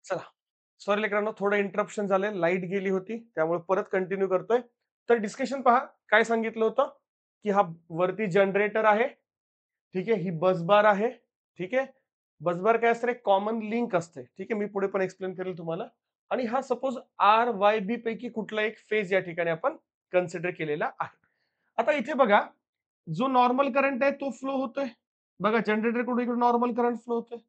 चला. सॉरी लेकरांनो, थोडं इंटरप्शन झालंय. लाईट गेली होती. त्यामुळे परत कंटिन्यू करतोय. तर डिस्कशन पहा. काय सांगितलं होतं, की हा वरती जनरेटर आहे. ठीक आहे. ही बस बार आहे. ठीक आहे. बस बार काय असतं, एक कॉमन लिंक असते. ठीक आहे. मी पुढे पण एक्सप्लेन करेल तुम्हाला. आणि हा सपोज आर-वाय-बी पैकी कुठला एक फेज या ठिकाणी आपण कन्सिडर केलेला आहे. आता इथे बघा, जो नॉर्मल करंट आहे तो फ्लो होतोय. बघा जनरेटर कडून इकडे नॉर्मल करंट फ्लो होतोय.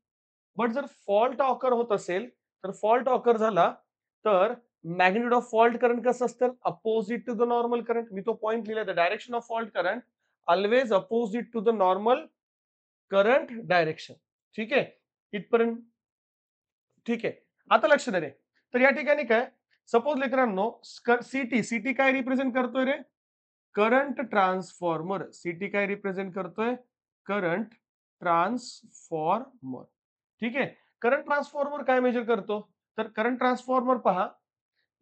बट जर फॉल्ट ऑकर होत असेल, तर फॉल्ट ऑकर झाला, तर मॅग्निट्यूड ऑफ फॉल्ट करंट कसं असतं? Opposite to the normal current. मी तो पॉइंट लिहिला, the direction of fault current always opposite to the normal current direction. ठीक आहे. इथपर्यंत ठीक आहे. आता लक्ष द्या रे. तर या ठिकाणी काय, सपोज लेकरांनो, सीटी सीटी काय रिप्रेझेंट करतोय रे? Current transformer. सीटी काय रिप्रेझेंट करतोय? Current transformer. ठीक आहे. करंट ट्रान्सफॉर्मर काय मेजर करतो? तर करंट ट्रान्सफॉर्मर पहा.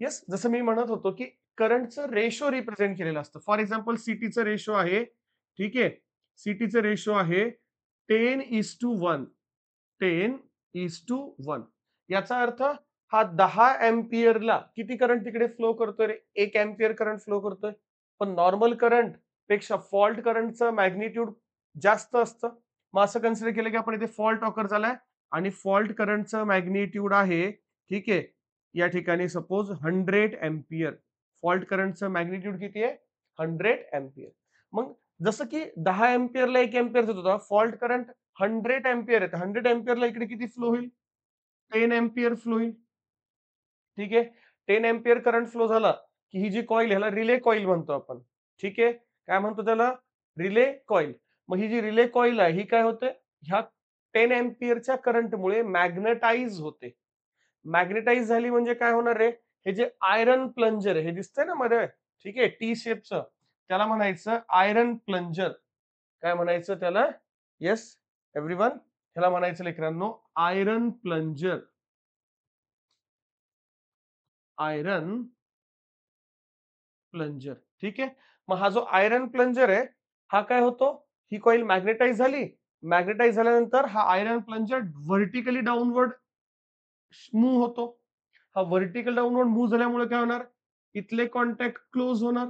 येस, जसं मी म्हणत होतो, की करंटचं रेशो रिप्रेझेंट केलेलं असतं. फॉर एक्झाम्पल सीटीचं रेशो आहे. ठीक आहे. सीटीचं रेशो आहे 10:1. 10:1. याचा अर्थ हा 10 अँपिअरला किती करंट तिकडे फ्लो करतोय रे? 1 अँपिअर करंट फ्लो करतोय. पण नॉर्मल करंट पेक्षा फॉल्ट करंटचं मॅग्निट्यूड जास्त असतं. मग असं कन्सिडर केलं की आपण इथे फॉल्ट ऑकर झालाय आणि फॉल्ट करंटचं मॅग्निट्यूड आहे, ठीक आहे, या ठिकाणी सपोज 100 अँपिअर. फॉल्ट करंटचं मॅग्निट्यूड किती आहे? 100 अँपिअर. मग जसं की 10 अँपिअरला 1 अँपिअर देत होता, फॉल्ट करंट 100 अँपिअर आहे. 100 अँपिअरला इकडे किती फ्लो होईल? 10 अँपिअर फ्लो होईल. ठीक आहे. 10 अँपिअर करंट फ्लो झाला, की ही जी कॉईल, ह्याला रिले कॉईल म्हणतो आपण. ठीक आहे. काय म्हणतो त्याला? Relay coil. मग ही जी रिले कॉईल आहे, ही काय होते? ह्या 10 अँपिअरच्या करंटमुळे मॅग्नेटाइज होते. मॅग्नेटाइज झाली म्हणजे काय होणार आहे? हे जे आयर्न प्लंजर आहे, हे दिसतंय ना मध्ये, ठीक आहे, टी शेपचं, त्याला म्हणायचं आयर्न प्लंजर. काय म्हणायचं त्याला? येस, एव्हरीवन, ह्याला म्हणायचं लेकरांनो आयर्न प्लंजर. Iron plunger. ठीक आहे. मग हा जो आयर्न प्लंजर आहे, हा काय होतो? ही कॉईल मॅग्नेटाइज झाली. मॅग्नेटाइज झाल्यानंतर हा iron plunger vertically downward move होतो. हा व्हर्टिकल डाउनवर्ड मूव्ह झाल्यामुळे काय होणार? इथले कॉन्टॅक्ट क्लोज होणार.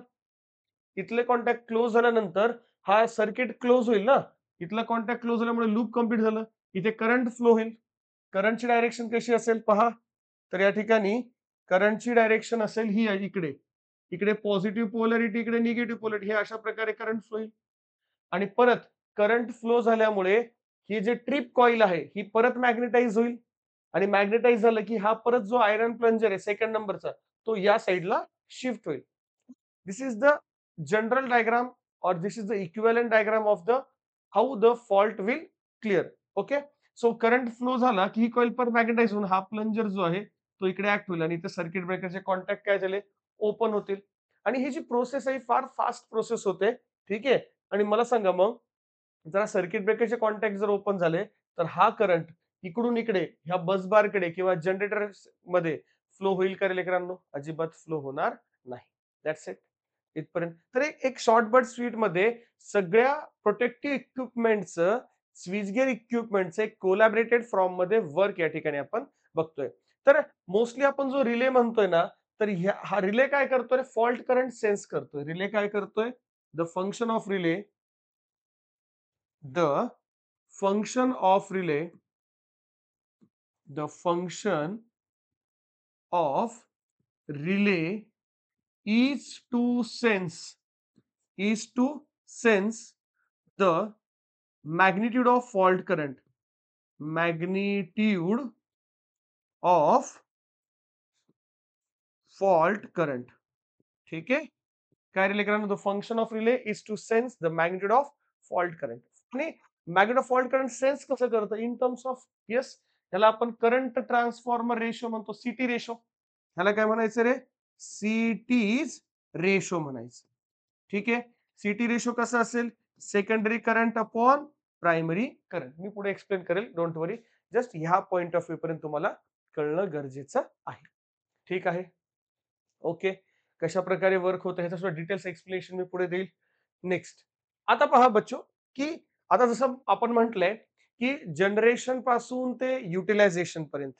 इथले कॉन्टॅक्ट क्लोज झाल्यानंतर हा सर्किट क्लोज होईल ना. इथला कॉन्टॅक्ट क्लोज झाल्यामुळे लूप कंप्लीट झालं. इथे करंट फ्लो होईल. करंटची डायरेक्शन कशी असेल पहा. तर या ठिकाणी करंटची डायरेक्शन असेल ही आहे इकडे. इकडे पॉझिटिव्ह पोलॅरिटी, इकडे निगेटिव्ह पोलॅरिटी. हे अशा प्रकारे करंट फ्लो होईल. आणि परत करंट फ्लो झाल्यामुळे ही जी ट्रिप कॉईल आहे, ही परत मॅग्नेटाइज होईल. आणि मॅग्नेटाइज झालं की हा परत जो आयर्न प्लंजर आहे सेकंड नंबरचा, तो या साइडला शिफ्ट होईल. This is the general diagram, or this is the equivalent diagram of the how the fault will clear. Okay. So current flow झाला की ही कॉइल पर मॅग्नेटाइज होऊन हा प्लंजर जो आहे तो इकडे ऍक्ट होईल आणि इथे सर्किट ब्रेकरचे कॉन्टॅक्ट काय झाले? ओपन होतील. आणि ही जी प्रोसेस आहे फार फास्ट प्रोसेस होते. ठीक आहे. आणि मला सांगा मग, जरा सर्किट ब्रेकरचे कॉन्टॅक्ट जर ओपन झाले, तर हा करंट इकडून इकडे ह्या बस बारकडे किंवा जनरेटर मध्ये फ्लो होईल का रे लेकरांनो? अजिबात फ्लो होणार नाही. That's it. इथपर्यंत. तर एक एक शॉर्ट बट स्वीट मध्ये सगळ्या प्रोटेक्टिव्ह इक्विपमेंटचं, स्विचगेअर इक्विपमेंटचं एक कोलॅबरेटेड फॉर्म मध्ये वर्क या ठिकाणी आपण बघतोय. तर मोस्टली आपण जो रिले म्हणतोय ना, तर हा रिले काय करतोय? फॉल्ट करंट सेन्स करतोय. रिले काय करतोय? The function of relay the function of relay the function of relay is to sense the magnitude of fault current, magnitude of fault current. ठीक है. काय रिले करणार? The function of relay is to sense the magnitude of fault current. आणि magnitude of fault current sense कसं करतं? In terms of, yes, याला आपण current transformer ratio म्हणतो, सीटी रेशो. ह्याला काय म्हणायचं रे? सीटीज रेशो म्हणायचं. ठीक आहे. सीटी रेशो कसा असेल? Secondary current upon primary current. मी पुढे एक्सप्लेन करेल, डोंट वरी. जस्ट ह्या पॉइंट ऑफ व्ह्यू पर्यंत तुम्हाला कळणं गरजेचं आहे. ठीक आहे. ओके. कशा प्रकारे वर्क होतं ह्याचं सुद्धा डिटेल्स एक्सप्लेनेशन मी पुढे देईल. नेक्स्ट. आता पहा बच्चो, की आता जसं आपण म्हटलंय, की जनरेशन पासून ते युटिलायझेशन पर्यंत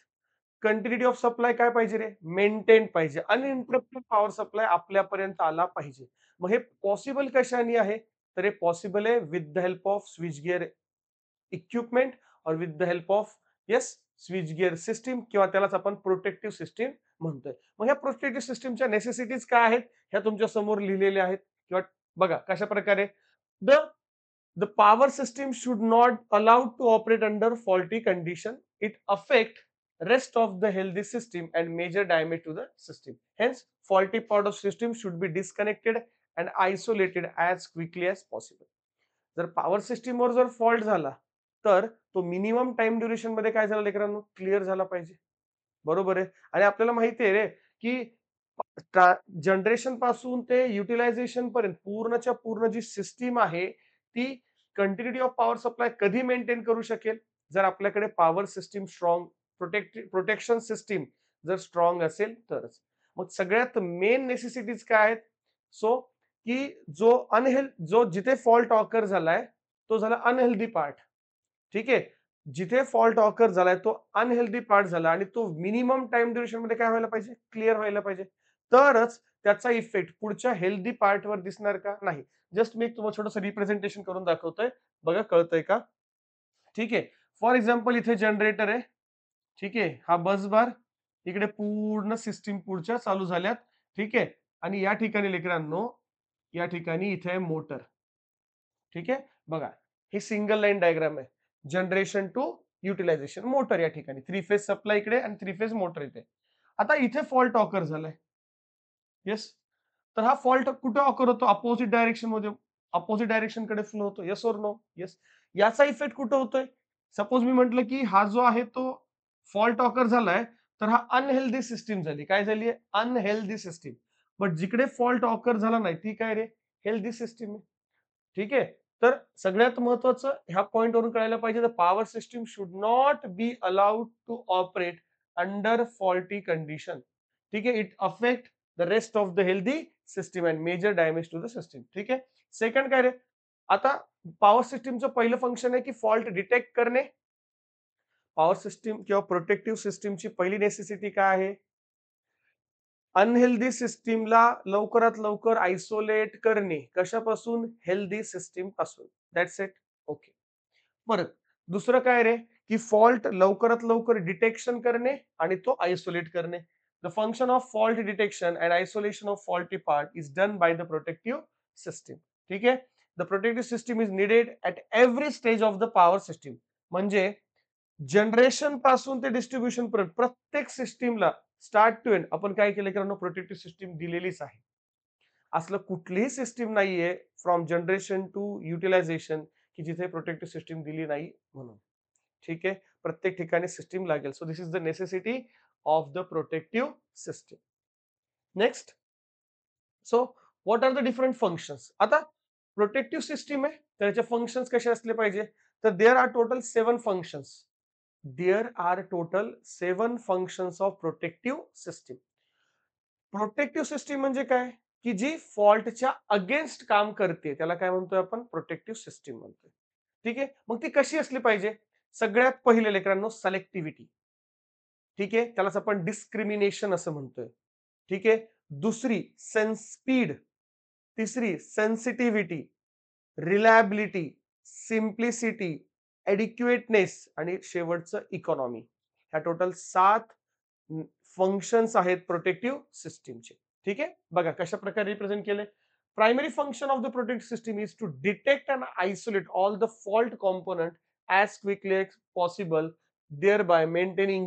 कंटिन्युटी ऑफ सप्लाय काय पाहिजे रे? मेंटेन पाहिजे. अनइंटरप्टेड पॉवर सप्लाय आपल्यापर्यंत आला पाहिजे. मग हे पॉसिबल कशाने आहे? तर हे पॉसिबल आहे with the help of switch gear equipment और with the help of yes switch gear system किंवा त्यालाच आपण प्रोटेक्टिव्ह सिस्टीम म्हणतोय. मग ह्या प्रोटेक्टिव्ह सिस्टीमच्या नेसेसिटीज काय आहेत? ह्या तुमच्या समोर लिहिलेल्या आहेत किंवा बघा कशाप्रकारे the The power system should not allowed to operate under faulty condition. It affect rest of the healthy system and major damage to the system. Hence, faulty part of system should be disconnected and isolated as quickly as possible. जर power सिस्टीमवर जर fault झाला तर तो minimum time duration मध्ये काय झालं लेकरांनो clear झाला पाहिजे. बरोबर आहे. आणि आपल्याला माहिती आहे रे की जनरेशन पासून ते युटिलायझेशन पर्यंत पूर्णच्या पूर्ण जी सिस्टीम आहे ती कंटिन्युटी ऑफ पॉवर सप्लाय कधी मेंटेन करू शकेल जर आपल्याकडे power system strong protection system जर स्ट्रॉंग असेल तरच. मग सगळ्यात मेन नेसेसिटीज काय आहेत? सो की जो जिथे फॉल्ट ऑकर झालाय तो झाला अनहेल्दी पार्ट. ठीक आहे. जिथे फॉल्ट ऑकर झालाय तो अनहेल्दी पार्ट झाला आणि तो मिनिमम टाइम ड्युरेशन मध्ये काय व्हायला पाहिजे? क्लिअर व्हायला पाहिजे. तरच त्याचा इफेक्ट पुढच्या हेल्दी पार्टवर दिसणार का? नाही. जस्ट मी एक तुम्हाला छोटंसं रिप्रेझेंटेशन करून दाखवतोय. बघा कळतंय का? ठीक आहे. फॉर एक्झाम्पल इथे जनरेटर आहे. ठीक आहे. हा बस बार इकडे पूर्ण सिस्टीम पुढच्या चालू झाल्यात. ठीक आहे. आणि या ठिकाणी लेकरांनो, या ठिकाणी इथे आहे मोटर. ठीक आहे. बघा ही सिंगल लाईन डायग्राम आहे. जनरेशन टू युटिलायझेशन मोटर या ठिकाणी थ्री फेज सप्लाय इकडे आणि थ्री फेज मोटर इथे. आता इथे फॉल्ट ऑकर झालाय. येस. तर हा फॉल्ट कुठे ऑकर होतो? अपोजिट डायरेक्शन मध्ये अपोजिट डायरेक्शन कडे फ्लो होतो. Yes or no? येस. याचा इफेक्ट कुठे होतोय? सपोज मी म्हटलं की हा जो आहे तो फॉल्ट ऑकर झालाय तर हा अनहेल्दी सिस्टीम झाली. काय झाली आहे? Unhealthy system. बट जिकडे फॉल्ट ऑकर झाला नाही ती काय रे? हेल्दी सिस्टीम आहे. ठीक आहे. तर सगळ्यात महत्वाचं ह्या पॉइंट वरून कळायला पाहिजे the power system should not be allowed to operate under faulty condition. ठीक आहे. It affect the rest of the healthy system and major damage to the system. ठीक आहे. सेकंड काय रे? आता पॉवर सिस्टीमचं पहिलं फंक्शन आहे की फॉल्ट डिटेक्ट करणे. पॉवर सिस्टीम किंवा प्रोटेक्टिव्ह सिस्टीमची पहिली नेसेसिटी काय आहे? अनहेल्दी सिस्टीमला लवकरात लवकर आयसोलेट करणे. कशापासून? हेल्दी सिस्टीम पासून. That's it. ओके. परत दुसरं काय रे? की फॉल्ट लवकरात लवकर डिटेक्शन करणे आणि तो आयसोलेट करणे. The function of fault detection and isolation of faulty part is done by the protective system. ठीक आहे. The protective system is needed at every stage of the power system. म्हणजे generation पासून ते distribution पर्यंत प्रत्येक सिस्टीमला start to end आपण काय केलं की प्रोटेक्टिव्ह सिस्टीम दिलेलीच आहे. असलं कुठलीही सिस्टीम नाहीये फ्रॉम जनरेशन टू युटिलायझेशन की जिथे प्रोटेक्टिव्ह सिस्टीम दिली नाही म्हणून. ठीक आहे. प्रत्येक ठिकाणी सिस्टीम लागेल. So this is the necessity of the protective system. Next. So what are the different functions? आता प्रोटेक्टिव्ह सिस्टीम आहे त्याचे फंक्शन्स कसे असले पाहिजे? तर there are total 7 functions. There are total 7 functions of protective system. Protective system म्हणजे काय? की जी फॉल्टच्या अगेन्स्ट काम करते त्याला काय म्हणतोय आपण? प्रोटेक्टिव्ह सिस्टीम म्हणतोय. ठीक आहे. मग ती कशी असली पाहिजे? सगळ्यात पहिले लेकरांनो सिलेक्टिव्हिटी. ठीक आहे. त्यालाच आपण डिस्क्रिमिनेशन असं म्हणतोय. ठीक आहे. दुसरी स्पीड. तिसरी सेन्सिटिव्हिटी, रिलायबिलिटी, सिम्प्लिसिटी, एडिक्युएटनेस आणि शेवटचं इकॉनॉमी. ह्या टोटल 7 फंक्शन्स आहेत प्रोटेक्टिव्ह सिस्टीमचे. ठीक आहे. बघा कशा प्रकारे रिप्रेझेंट केले. Primary function of the protective system is to detect and isolate all the fault component as quickly as possible, thereby maintaining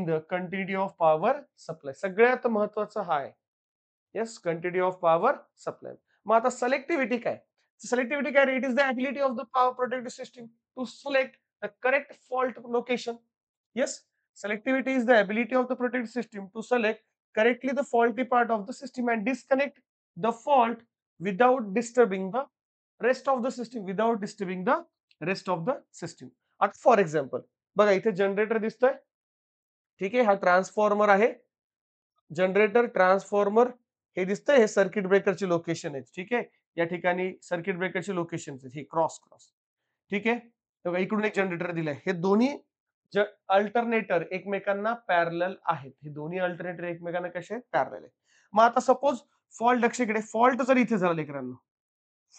the continuity of power supply. सगळ्यात महत्वाचं हा आहे. Yes continuity of power supply. मग आता selectivity काय? Selectivity काय रे? It is the ability of the power protective system to select the correct fault location. Yes, selectivity is the ability of the protected system to select correctly the faulty part of the system and disconnect the fault without disturbing the rest of the system, without disturbing the rest of the system. आता for example बघा इथे generator दिसतोय. ठीक आहे. हा transformer आहे. Generator transformer हे दिसतंय हे सर्किट ब्रेकरची लोकेशन आहे. ठीक आहे. या ठिकाणी सर्किट ब्रेकरची लोकेशन ही क्रॉस. ठीक आहे. बघा इकडून एक जनरेटर दिलंय. हे दोन्ही अल्टरनेटर एकमेकांना पॅरलल आहेत. हे दोन्ही अल्टरनेटर एकमेकांना कसे आहेत? पॅरलल आहेत. मग आता सपोज फॉल्ट लक्ष इकडे फॉल्ट जर इथे झाला लेकरांनो,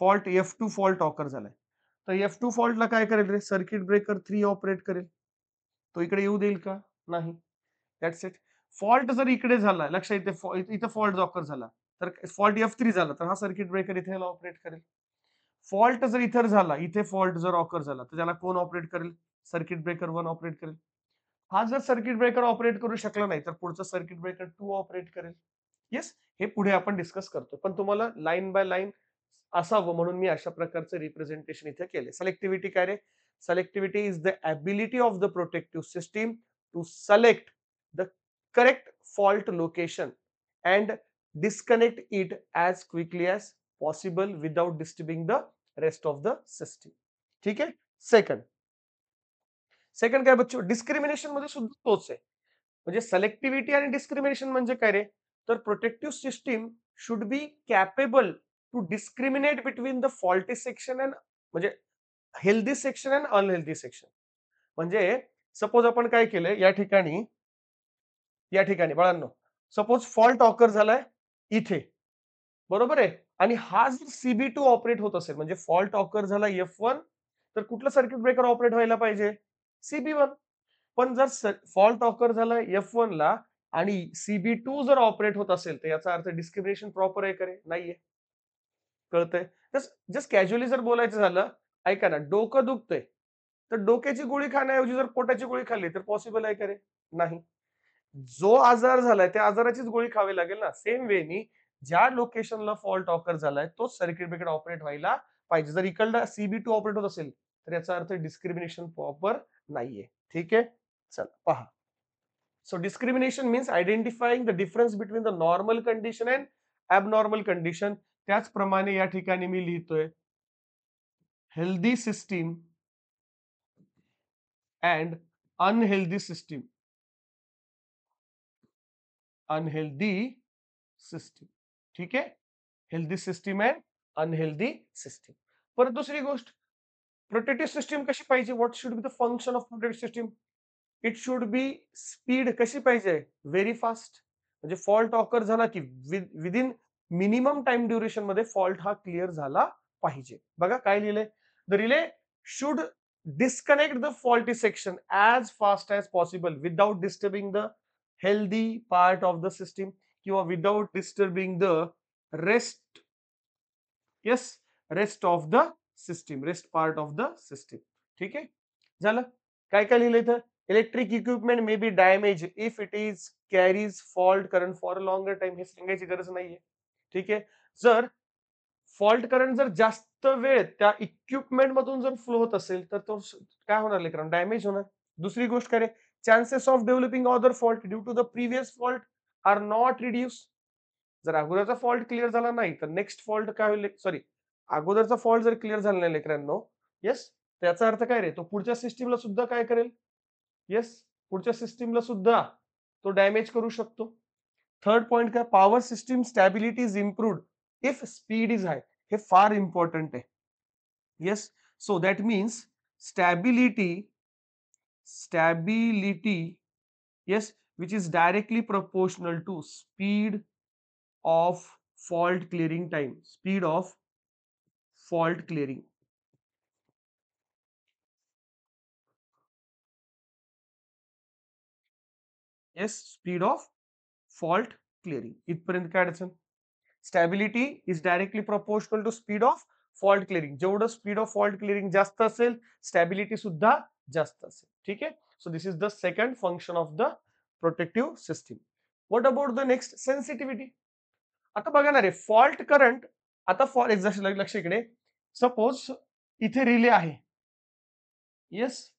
फॉल्ट F2 फॉल्ट ऑकर झालाय. तर F2 फॉल्टला काय करेल रे? सर्किट ब्रेकर 3 ऑपरेट करेल. तो इकडे येऊ देईल का? नाही. That's it. फॉल्ट जर इकडे झाला, लक्ष इथे इथे फॉल्ट ऑकर झाला. तर फॉल्ट F3 झाला, तर हा सर्किट ब्रेकर इथे ऑपरेट करेल. फॉल्ट जर इथे झाला, इथे फॉल्ट जर ऑकर झाला, तर त्याला कोण ऑपरेट करेल? सर्किट ब्रेकर 1 ऑपरेट करेल. हा जर सर्किट ब्रेकर ऑपरेट करू शकला नाही, तर पुढचा सर्किट ब्रेकर 2 ऑपरेट करेल. येस, हे पुढे आपण डिस्कस करतो. पण तुम्हाला लाईन बाय लाईन असावं म्हणून मी अशा प्रकारचं रिप्रेझेंटेशन इथे केले. सिलेक्टिव्हिटी काय रे? Selectivity is the ability of the protective system to select the correct fault location and disconnect it as quickly as possible without disturbing the rest of the system. ठीक आहे. सेकंड सेकंड काय बच्चो, discrimination मध्ये सुद्धा तोच आहे. म्हणजे सिलेक्टिव्हिटी आणि डिस्क्रिमिनेशन म्हणजे काय रे? तर protective system should be capable to discriminate between the faulty section and म्हणजे healthy section and unhealthy section. म्हणजे सपोज आपण काय केलंय या ठिकाणी बाळांनो, सपोज फॉल्ट ऑकर झालाय इथे, बरोबर आहे. आणि हा जर CB2 ऑपरेट होत असेल म्हणजे फॉल्ट ऑकर झाला F1, तर कुठलं सर्किट ब्रेकर ऑपरेट व्हायला पाहिजे? CB1. पण जर फॉल्ट ऑकर झाला F1 ला आणि CB2 जर ऑपरेट होत असेल, तर याचा अर्थ डिस्क्रिमिनेशन प्रॉपर आहे का रे? नाहीये. कळतंय? जस्ट कॅज्युअली जर बोलायचं झालं, ऐका ना, डोकं दुखतंय, तर डोक्याची गोळी खाण्याऐवजी जर पोटाची गोळी खाल्ली, तर पॉसिबल आहे का रे? नाही. जो आजार झालाय त्या आजाराचीच गोळी खावी लागेल ना. सेम वेनी ज्या लोकेशनला फॉल्ट ऑकर झालाय तोच सर्किट ब्रेकर ऑपरेट व्हायला पाहिजे. जर इकडला CB2 ऑपरेट होत असेल, तर याचा अर्थ डिस्क्रिमिनेशन प्रॉपर नाहीये. ठीक आहे? चला पहा. So discrimination means identifying the difference between the normal condition and abnormal condition. त्याचप्रमाणे या ठिकाणी मी लिहितोय healthy system and unhealthy system. Unhealthy system. ठीक आहे. Healthy system and unhealthy system. परत दुसरी गोष्ट, प्रोटेक्टिव्ह सिस्टीम कशी पाहिजे? What should be the function of protective system? It should be speed कशी पाहिजे? Very fast. म्हणजे फॉल्ट ऑकर झाला की विदिन मिनिमम टाइम ड्युरेशन मध्ये फॉल्ट हा क्लिअर झाला पाहिजे. बघा काय लिहिलंय? The relay should disconnect the faulty section as fast as possible without disturbing the healthy part of the system किंवा without disturbing the rest. Yes, rest of the system, rest part of the system. ठीक आहे. झालं. काय काय लिहिलं इथं? Electric equipment may be damage if it is carries fault current for a longer time. हे सांगायची गरज नाहीये. ठीक आहे. जर फॉल्ट करंट जर जास्त वेळ त्या इक्विपमेंट मधून जर फ्लो होत असेल, तर तो काय होणार लेकरांनो? डॅमेज होणार. दुसरी गोष्ट काय रे? Chances of developing other fault due to the previous fault are not reduce. जर अगोदरचा फॉल्ट क्लिअर झाला नाही, तर नेक्स्ट फॉल्ट काय होईल? सॉरी, अगोदरचा फॉल्ट जर क्लिअर झाला नाही लेकरांनो, येस, त्याचा अर्थ काय रे? तो पुढच्या सिस्टीमला सुद्धा काय करेल? येस, पुढच्या सिस्टीमला सुद्धा तो डॅमेज करू शकतो. थर्ड पॉइंट काय? Power system stability is improved if speed is high. हे फार इम्पॉर्टंट आहे. Yes, so that means stability stability yes, which is directly proportional to speed of fault clearing time. Speed of fault clearing. Yes, speed of fault clearing. इथपर्यंत काय अडचण? Stability is directly proportional to speed of fault clearing. जेवढं speed of fault clearing जास्त असेल, स्टॅबिलिटी सुद्धा जास्त असेल. ठीक आहे. So this is the second function of the protective system. What about the next? Sensitivity. आता बघा ना रे, फॉल्ट करंट, आता फॉर एक्झाम्पल लक्ष इकडे, सपोज इथे रिले आहे. येस,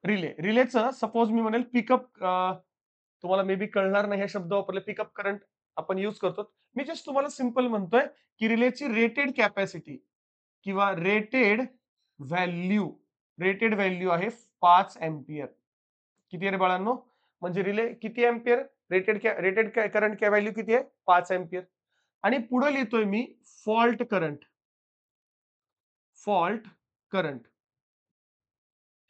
रिलेचं सपोज मी म्हणेल पिकअप, तुम्हाला मे बी कळणार नाही हे शब्द वापरले, पिकअप करंट आपण युज करतो. मी जस्ट तुम्हाला सिंपल म्हणतोय की रिलेची रेटेड कॅपॅसिटी किंवा रेटेड व्हॅल्यू आहे 5 अँपियर. किती आहे रे बाळांनो? म्हणजे रिले किती अँपियर? रेटेड करंट व्हॅल्यू किती आहे? 5 अँपियर. आणि पुढे लिहितोय मी फॉल्ट करंट.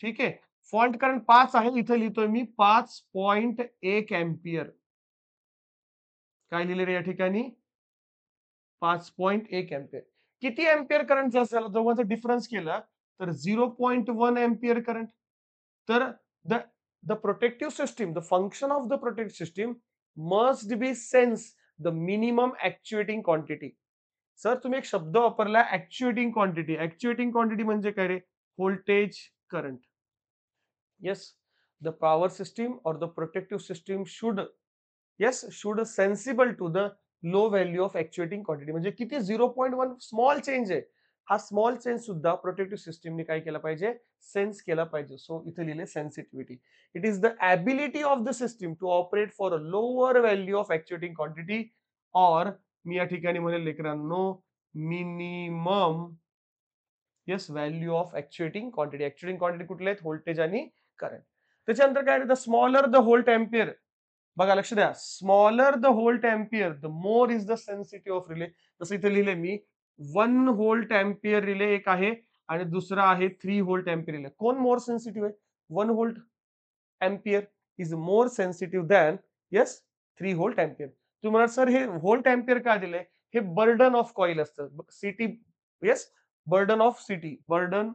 ठीक आहे. फॉल्ट करंट 5 आहे, इथं लिहितोय मी 5.1 अँपिअर. काय लिहिलं रे या ठिकाणी? 5.1 अँपिअर. किती अँपिअर करंट असेल दोघांचा डिफरन्स केला तर 0.1 अँपिअर करंट. तर the the protective system, the function of the protective system must be sense the minimum actuating quantity. Sir तुम्ही एक शब्द वापरला ऍक्च्युएटिंग क्वांटिटी. ऍक्च्युएटिंग क्वांटिटी म्हणजे काय रे? Voltage current. Yes, the power system or the protective system should, yes, should sensible to the low value of actuating quantity. म्हणजे किती 0.1 small change आहे. हा स्मॉल चेंज सुद्धा प्रोटेक्टिव्ह सिस्टीमने काय केला पाहिजे? सेन्स केला पाहिजे. सो इथे लिहिले sensitivity. It is the ability of the system to operate for a lower value of actuating quantity or मी या ठिकाणी म्हणेल लेकरांनो minimum yes value of actuating quantity. Actuating quantity कुठले आहेत? व्होल्टेज आणि करंट. त्याच्यानंतर काय the smaller the volt ampere. बघा लक्ष द्या, smaller the volt ampere the more is the sensitive of relay. जसं इथे लिहिले मी 1 व्होल्ट अँपिअर रिले एक आहे आणि दुसरा आहे 3 व्होल्ट अँपिअर रिले. कोण मोर सेन्सिटिव्ह आहे? 1 volt ampere is more sensitive than yes 3 volt ampere. तुम्ही म्हणा सर हे व्होल्ट अँपिअर का दिलंय? हे बर्डन ऑफ कॉईल असतं. CT yes burden of CT burden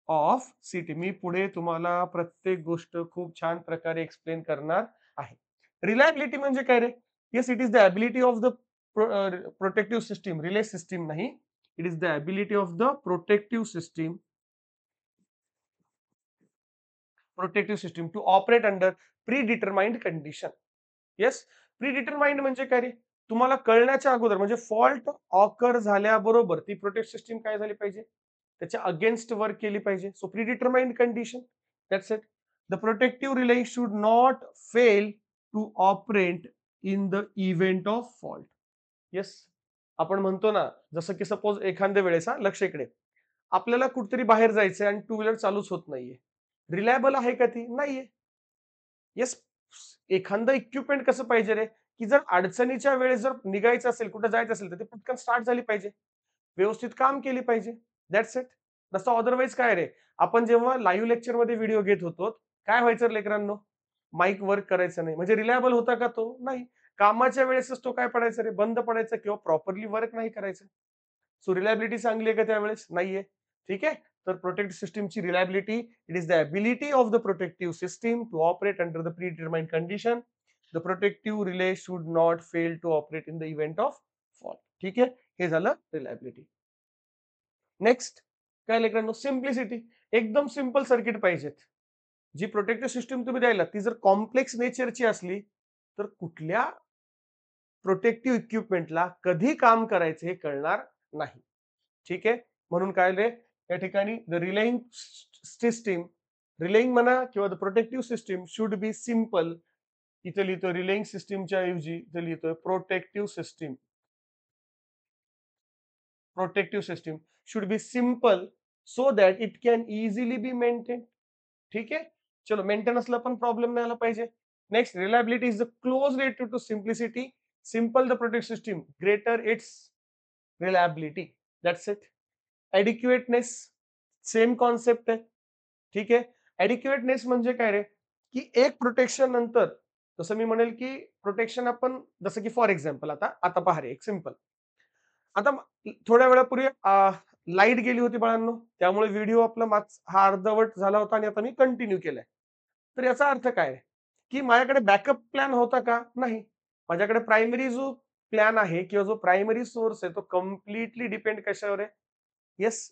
of CT. मी पुढे तुम्हाला प्रत्येक गोष्ट खूप छान प्रकारे एक्सप्लेन करणार आहे. रिलायबिलिटी म्हणजे काय रे? Yes it is the ability of the protective system. Relay system नाही. It is the ability of the protective system to operate under predetermined condition. Yes predetermined म्हणजे काय रे? तुम्हाला कळण्याच्या अगोदर म्हणजे फॉल्ट ऑकर झाल्याबरोबर ती प्रोटेक्ट सिस्टीम काय झाली पाहिजे? त्याच्या अगेन्स्ट वर्क केली पाहिजे. So predetermined condition that's it. The protective relay should not fail to operate in the event of fault. Yes आपण म्हणतो ना जसं की सपोज एखाद्या वेळेस लक्ष इकडे आपल्याला कुठेतरी बाहेर जायचंय आणि टू व्हीलर चालूच होत नाहीये. रिलायबल आहे का ती? नाहीये. येस एखादं इक्विपमेंट कसं पाहिजे रे? की जर अडचणीच्या वेळेस जर निघायचं असेल, कुठे जायचं असेल, तर ते पटकन स्टार्ट झाली पाहिजे. व्यवस्थित काम केली पाहिजे. That's it. तसं अदरवाईज काय रे? आपण जेव्हा लाईव्ह लेक्चरमध्ये व्हिडिओ घेत होतो, काय व्हायचं लेकरांनो? माईक वर्क करायचं नाही. म्हणजे रिलायबल होता का तो? नाही. कामाच्या वेळेसच तो काय पडायचा रे? बंद पडायचा किंवा प्रॉपरली वर्क नाही करायचं. सो रिलायबिलिटी चांगली आहे का त्यावेळेस? नाहीये. ठीक आहे? तर प्रोटेक्ट सिस्टमची reliability it is the ability of the protective system to operate under the predetermined condition. The protective relay should not fail to operate in the event of fault. ठीक आहे? हे झालं रिलायबिलिटी. नेक्स्ट काय लेकरांनो? Simplicity. एकदम simple circuit पाहिजेत. जी protective system तुम्ही द्यायला ती जर कॉम्प्लेक्स नेचरची असली तर कुठल्या प्रोटेक्टिव्ह इक्विपमेंटला कधी काम करायचं हे कळणार नाही. ठीक आहे? म्हणून काय आलंय या ठिकाणी द रिलेइंग सिस्टीम, रिलेइंग म्हणा किंवा the protective system should be simple. इथे लिहितो रिलेइंग सिस्टीमच्या ऐवजी इथे लिहितोय protective system should be simple so that it can easily be maintain. ठीक आहे? चलो मेंटेनन्सला पण प्रॉब्लेम नाही आला पाहिजे. Next reliability is the close related to simplicity. Simple the protect system greater its reliability. That's it. Adequateness same concept आहे. ठीक आहे? ॲडिक्युएटनेस म्हणजे काय रे? की एक प्रोटेक्शन नंतर जसं मी म्हणेल की प्रोटेक्शन आपण जसं की फॉर एक्झाम्पल आता आता पहा रे एक सिंपल. आता थोड्या वेळापूर्वी लाईट गेली होती बाळांनो. त्यामुळे व्हिडिओ आपला हा अर्धवट झाला होता आणि आता मी कंटिन्यू केलाय. तर याचा अर्थ काय? की माझ्याकडे बॅकअप प्लॅन होता का? नाही. माझ्याकडे प्रायमरी जो प्लॅन आहे किंवा जो प्रायमरी सोर्स आहे तो कंप्लिटली डिपेंड कशावर आहे? येस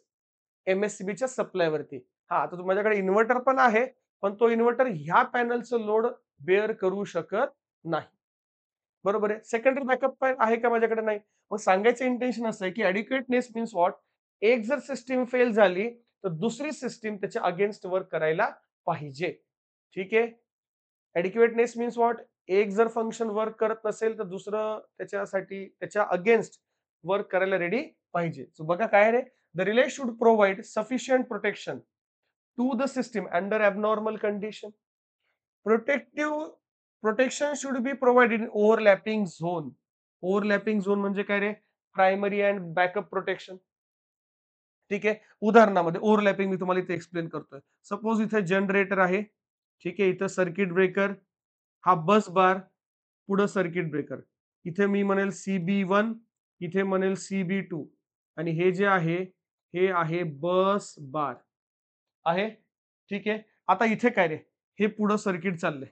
एम-एस-सी-बीच्या सप्लायवरती. हां, आता माझ्याकडे इन्व्हर्टर पण आहे, पण तो इन्व्हर्टर ह्या पॅनलचं लोड बेअर करू शकत नाही. बरोबर आहे. सेकंडरी बॅकअप पण आहे का माझ्याकडे? नाही. मग सांगायचं इंटेन्शन असं आहे, की ॲडिक्वेटनेस मीन्स व्हॉट? एक जर सिस्टम फेल झाली, तर दुसरी सिस्टम त्याच्या अगेन्स्ट वर्क करायला पाहिजे. ठीक आहे? ॲडिक्वेटनेस मीन्स व्हॉट? एक जर फंक्शन वर्क करत नसेल, तर दुसरं त्याच्यासाठी त्याच्या अगेन्स्ट वर्क करायला रेडी पाहिजे. सो बघा काय रे? The relay should provide sufficient protection to the system under abnormal condition. Protective protection should be provided in overlapping zone. Overlapping zone म्हणजे काय रे? Primary and backup protection. ठीक आहे. उदाहरणामध्ये ओव्हरलॅपिंग मी तुम्हाला इथे एक्सप्लेन करतोय. सपोज इथे जनरेटर आहे. ठीक आहे. इथं सर्किट ब्रेकर, हा बस बार, पुढं सर्किट ब्रेकर. इथे मी म्हणेल CB1, इथे म्हणेल CB2 आणि हे जे आहे, हे आहे बस बार आहे. ठीक आहे. आता इथे काय रे? हे पुढं सर्किट चाललंय.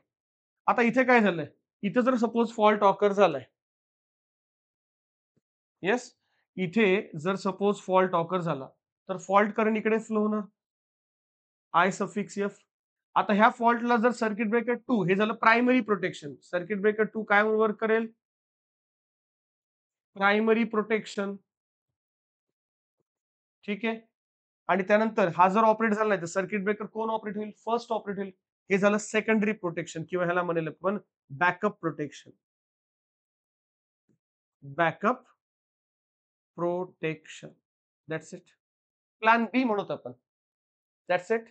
आता इथे काय झालंय? इथे जर सपोज फॉल्ट ऑकर झालाय. येस. इथे जर सपोज फॉल्ट ऑकर झाला, तर फॉल्ट करंट इकडे फ्लो होणार. I suffix F. आता ह्या फॉल्टला जर सर्किट ब्रेकर 2 हे झालं प्रायमरी प्रोटेक्शन. सर्किट ब्रेकर 2 काय वर्क करेल? Primary protection. ठीक आहे. आणि त्यानंतर हा जर ऑपरेट झाला नाही तर सर्किट ब्रेकर कोण ऑपरेट होईल? फर्स्ट ऑपरेट होईल. हे झालं सेकंडरी प्रोटेक्शन किंवा ह्याला म्हणेल आपण backup protection. Backup protection. That's it. Plan B म्हणतो आपण. That's it.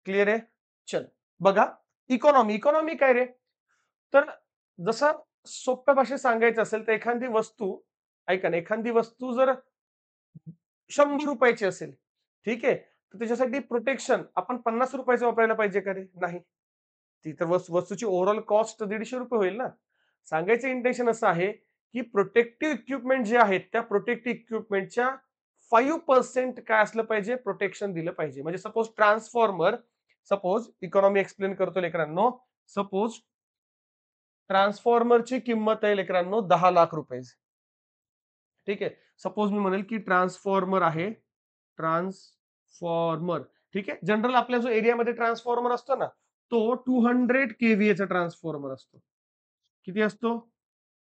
क्लिअर आहे? चल. बघा, इकॉनॉमी. इकॉनॉमी काय रे? तर जसं सोप्या भाषेत सांगायचं असेल तर एखादी वस्तू, ऐका ना, एखादी वस्तू जर ₹100 ची असेल, ठीक आहे? तर त्याच्यासाठी प्रोटेक्शन आपण ₹50 वापरायला पाहिजे का रे? नाही. ती तर वस्तूची ओव्हरऑल कॉस्ट ₹150 होईल ना. सांगायचं इंटेन्शन असं आहे, की प्रोटेक्टिव्ह इक्विपमेंट जे आहेत, त्या प्रोटेक्टिव्ह इक्विपमेंटच्या 5% काय असलं पाहिजे? प्रोटेक्शन दिलं पाहिजे. म्हणजे suppose transformer, suppose economy explain करतो लेकरांनो. सपोज ट्रान्सफॉर्मरची किंमत आहे लेकरांनो ₹10,00,000. ठीक आहे. सपोज मी म्हणेल की ट्रान्सफॉर्मर आहे. ट्रान्सफॉर्मर. ठीक आहे. जनरल आपल्या जो एरियामध्ये ट्रान्सफॉर्मर असतो ना, तो 200 केव्हीएचा ट्रान्सफॉर्मर असतो. किती असतो?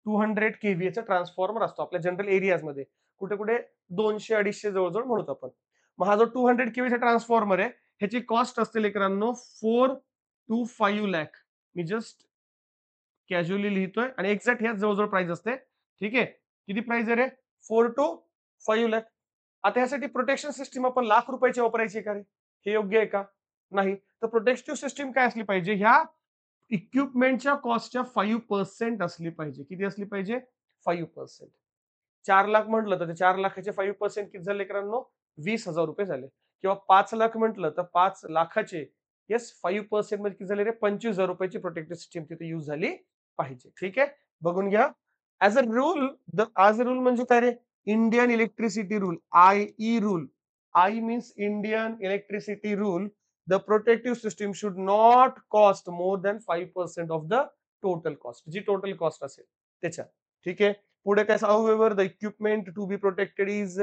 200 केव्हीएचा ट्रान्सफॉर्मर असतो आपल्या जनरल एरियाजमध्ये. कुठे-कुठे 200-250 जवळ-जवळ म्हणतो आपण. मग हा जो 200 केव्हीचा ट्रान्सफॉर्मर आहे, ह्याची कॉस्ट असते लेकरांनो 4 to 5 lakh. Me just casually लिहितोय आणि एक्झॅक्ट ह्याच जवळ-जवळ प्राइस असते. ठीक आहे. किती प्राइस आहे रे? 4 to 5 लाख. आता यासाठी प्रोटेक्शन सिस्टम आपण ₹1,00,000 वापरायची का रे? हे योग्य आहे का? नाही. तर प्रोटेक्टिव्ह सिस्टम काय असली पाहिजे? ह्या इक्विपमेंटच्या कॉस्टच्या 5% असली पाहिजे. किती असली पाहिजे? 5%. 4,00,000 म्हटलं तर ते 4,00,000चे 5% किती झाले लेकरांनो? ₹20,000 झाले. किंवा 5,00,000 म्हटलं तर 5,00,000चे येस 5% म्हणजे किती झाले रे? ₹25,000 ची प्रोटेक्टिव्ह सिस्टम तिथे यूज झाली पाहिजे. ठीक आहे. बघून घ्या. ॲज अ रूल म्हणजे काय रे? Indian electricity rule, IE rule. I means Indian electricity rule. The protective system should not cost more than 5% of the total cost. जी टोटल कॉस्ट असेल त्याच्या. ठीक आहे. पुढे काय however the equipment to be protected is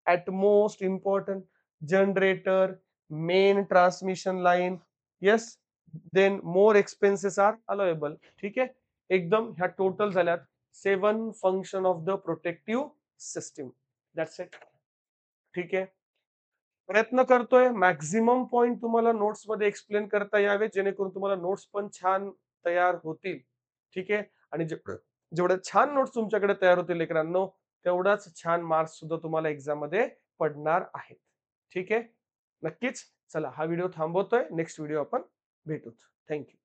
at most important generator, main transmission line. Yes. Then more expenses are allowable. ठीक आहे. एकदम ह्या टोटल झाल्यात 7 function of the protective system. That's it. ठीक आहे. प्रयत्न करतोय मॅक्सिमम पॉइंट तुम्हाला नोट्स मध्ये एक्सप्लेन करता यावे जेणेकरून तुम्हाला नोट्स पण छान तयार होतील. ठीक आहे. आणि जेवढ्या छान नोट्स तुमच्याकडे तयार होतील लेकरांनो, तेवढाच छान मार्क्स सुद्धा तुम्हाला एक्झाम मध्ये पडणार आहेत. ठीक आहे. नक्कीच. चला, हा व्हिडिओ थांबवतोय. नेक्स्ट व्हिडिओ आपण भेटूच. थँक्यू.